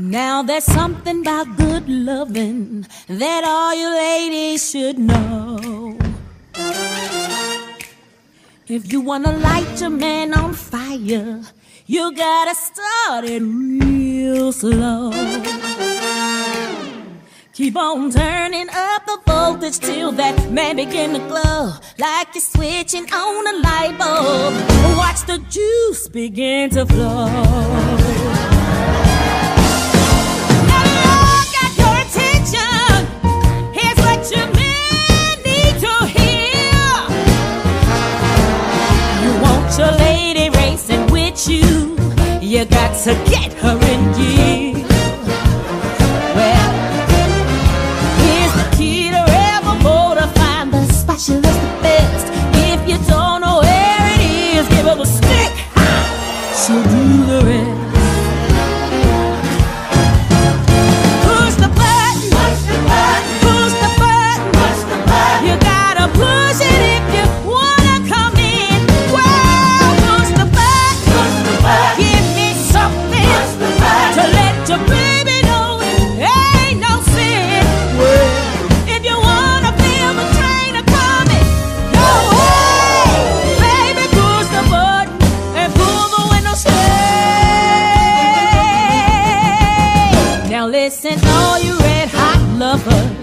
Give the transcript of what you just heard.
Now there's something about good loving that all you ladies should know. If you wanna light your man on fire, you gotta start it real slow. Keep on turning up the voltage till that man begin to glow, like you're switching on a light bulb. Watch the juice begin to flow. Now Lord got your attention. Here's what your men need to hear. You want your lady racing with you, you got to get her in gear. Well, specialist the best. If you don't know where it is, give her the stick. She'll do the rest. Push the button, push the button, push the button, push the button. You gotta push it if you wanna come in. Well, push the button, push the button. Give me something to let your baby know it ain't no sin. Well, if you wanna feel the train of coming, go away, baby, push the button and pull the window shade. Now listen, all you red hot lovers,